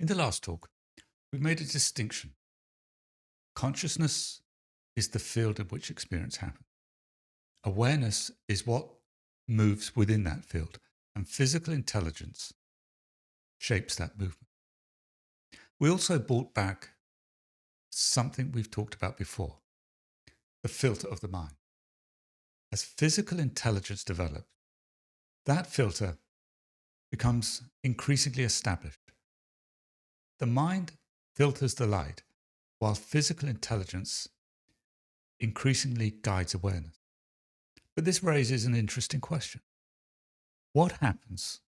In the last talk, we made a distinction. Consciousness is the field in which experience happens. Awareness is what moves within that field, and physical intelligence shapes that movement. We also brought back something we've talked about before, the filter of the mind. As physical intelligence develops, that filter becomes increasingly established. The mind filters the light, while physical intelligence increasingly guides awareness. But this raises an interesting question. What happens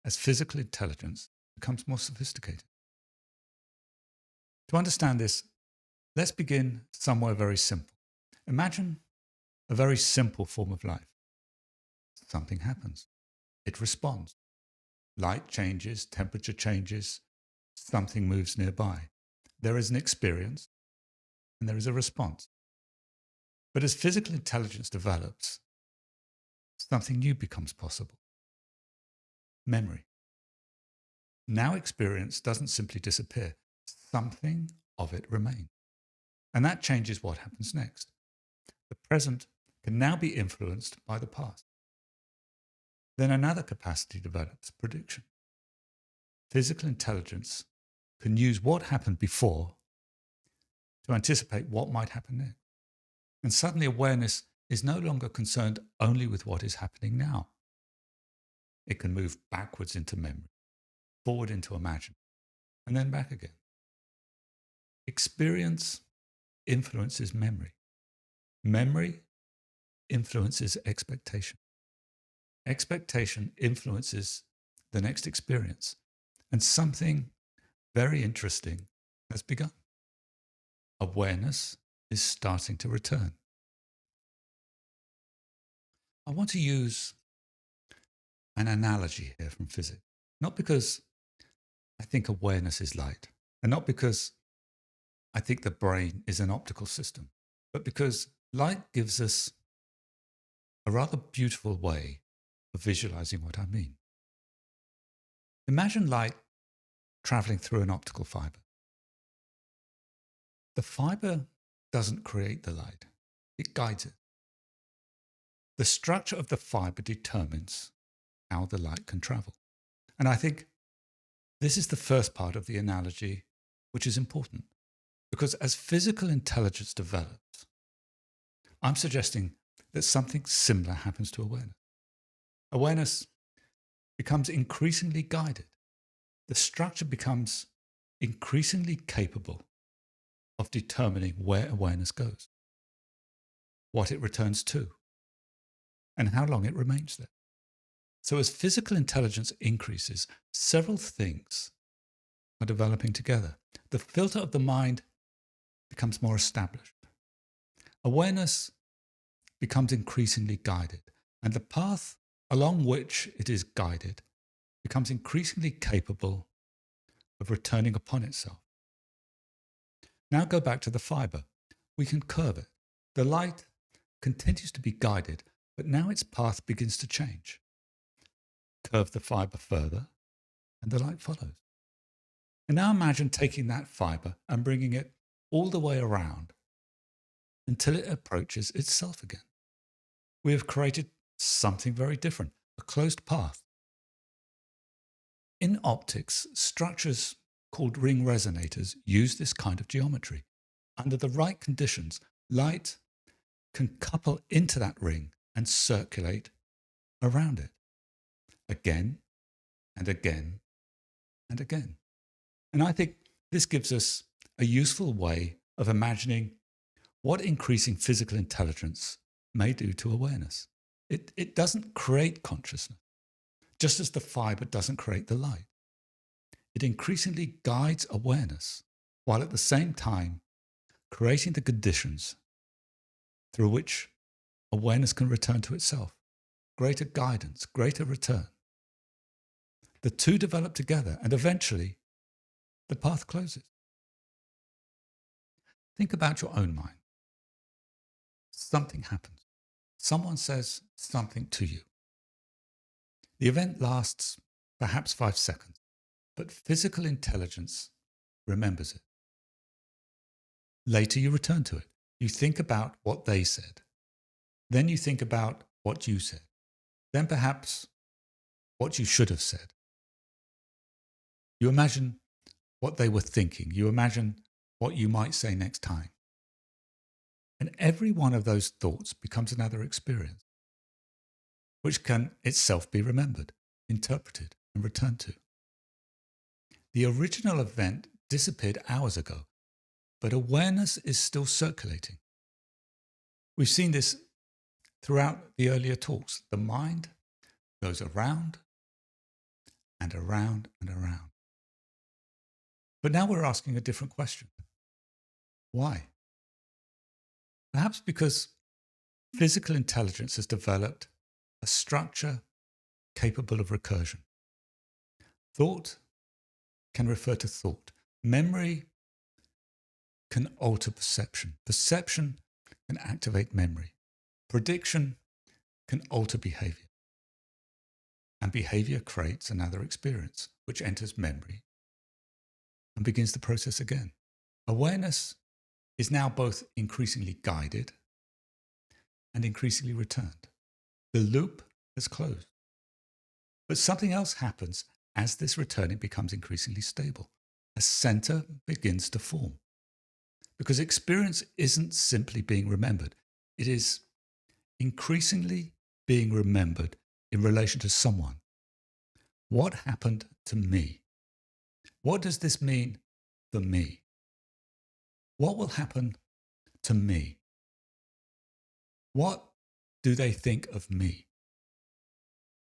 as physical intelligence becomes more sophisticated? To understand this, let's begin somewhere very simple. Imagine a very simple form of life. Something happens. It responds. Light changes, temperature changes, something moves nearby. There is an experience and there is a response. But as physical intelligence develops, something new becomes possible. Memory. Now experience doesn't simply disappear. Something of it remains. And that changes what happens next. The present can now be influenced by the past. Then another capacity develops, prediction. Physical intelligence can use what happened before to anticipate what might happen next. And suddenly awareness is no longer concerned only with what is happening now. It can move backwards into memory, forward into imagination, and then back again. Experience influences memory. Memory influences expectation. Expectation influences the next experience. And something very interesting has begun. Awareness is starting to return. I want to use an analogy here from physics, not because I think awareness is light, and not because I think the brain is an optical system, but because light gives us a rather beautiful way of visualizing what I mean. Imagine light traveling through an optical fiber. The fiber doesn't create the light, it guides it. The structure of the fiber determines how the light can travel. And I think this is the first part of the analogy, which is important, because as physical intelligence develops, I'm suggesting that something similar happens to awareness. Awareness becomes increasingly guided. The structure becomes increasingly capable of determining where awareness goes, what it returns to, and how long it remains there. So as physical intelligence increases, several things are developing together. The filter of the mind becomes more established. Awareness becomes increasingly guided, and the path along which it is guided becomes increasingly capable of returning upon itself. Now go back to the fiber. We can curve it. The light continues to be guided, but now its path begins to change. Curve the fiber further, and the light follows. And now imagine taking that fiber and bringing it all the way around until it approaches itself again. We have created something very different, a closed path. In optics, structures called ring resonators use this kind of geometry. Under the right conditions, light can couple into that ring and circulate around it again and again and again. And I think this gives us a useful way of imagining what increasing physical intelligence may do to awareness. It doesn't create consciousness, just as the fiber doesn't create the light. It increasingly guides awareness, while at the same time creating the conditions through which awareness can return to itself. Greater guidance, greater return. The two develop together, and eventually the path closes. Think about your own mind. Something happens. Someone says something to you. The event lasts perhaps 5 seconds. but physical intelligence remembers it. Later, you return to it. You think about what they said. Then you think about what you said. Then perhaps what you should have said. You imagine what they were thinking. You imagine what you might say next time. And every one of those thoughts becomes another experience, which can itself be remembered, interpreted, and returned to. The original event disappeared hours ago, but awareness is still circulating. We've seen this throughout the earlier talks. The mind goes around and around and around. But now we're asking a different question. Why? Perhaps because physical intelligence has developed a structure capable of recursion. Thought can refer to thought. Memory can alter perception. Perception can activate memory. Prediction can alter behavior. And behavior creates another experience, which enters memory and begins the process again. Awareness is now both increasingly guided and increasingly returned. The loop has closed. But something else happens as this returning becomes increasingly stable. A center begins to form. Because experience isn't simply being remembered. It is increasingly being remembered in relation to someone. What happened to me? What does this mean for me? What will happen to me? What do they think of me?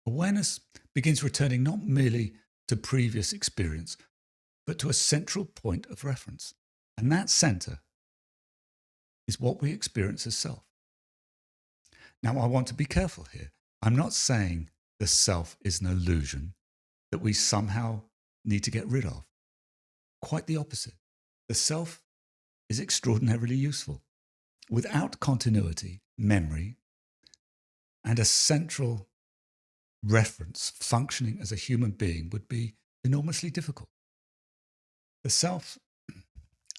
Awareness begins returning not merely to previous experience, but to a central point of reference. And that center is what we experience as self. Now, I want to be careful here. I'm not saying the self is an illusion that we somehow need to get rid of. Quite the opposite. The self is extraordinarily useful. Without continuity, memory, and a central reference, functioning as a human being would be enormously difficult. The self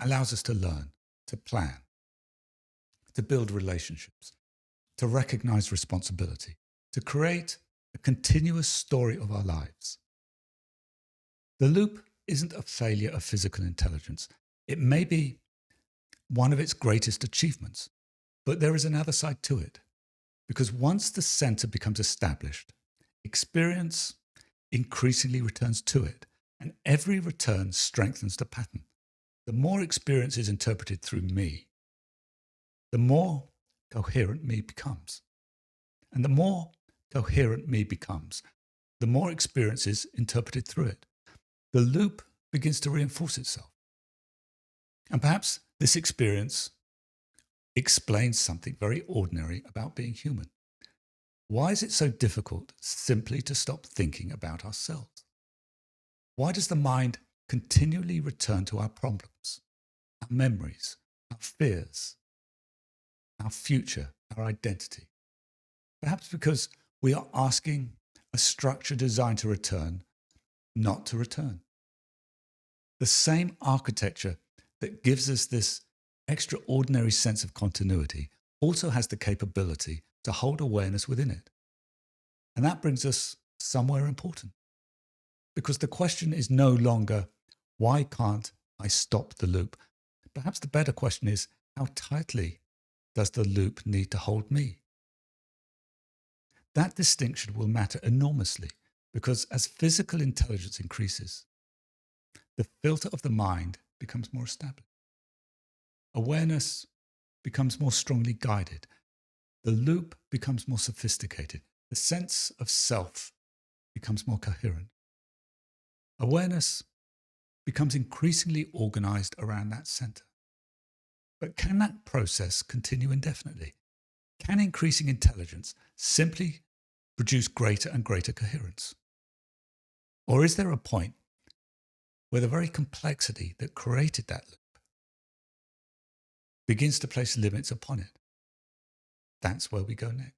allows us to learn, to plan, to build relationships, to recognize responsibility, to create a continuous story of our lives. The loop isn't a failure of physical intelligence. It may be one of its greatest achievements, but there is another side to it. Because once the center becomes established, experience increasingly returns to it, and every return strengthens the pattern. The more experience is interpreted through me, the more coherent me becomes. And the more coherent me becomes, the more experience is interpreted through it. The loop begins to reinforce itself. And perhaps this experience explains something very ordinary about being human. Why is it so difficult simply to stop thinking about ourselves? Why does the mind continually return to our problems, our memories, our fears, our future, our identity? Perhaps because we are asking a structure designed to return, not to return. The same architecture that gives us this extraordinary sense of continuity also has the capability to hold awareness within it. And that brings us somewhere important. Because the question is no longer, why can't I stop the loop? Perhaps the better question is, how tightly does the loop need to hold me? That distinction will matter enormously because as physical intelligence increases, the filter of the mind becomes more established. Awareness becomes more strongly guided. The loop becomes more sophisticated. The sense of self becomes more coherent. Awareness becomes increasingly organized around that center. But can that process continue indefinitely? Can increasing intelligence simply produce greater and greater coherence? Or is there a point where the very complexity that created that loop begins to place limits upon it? That's where we go next.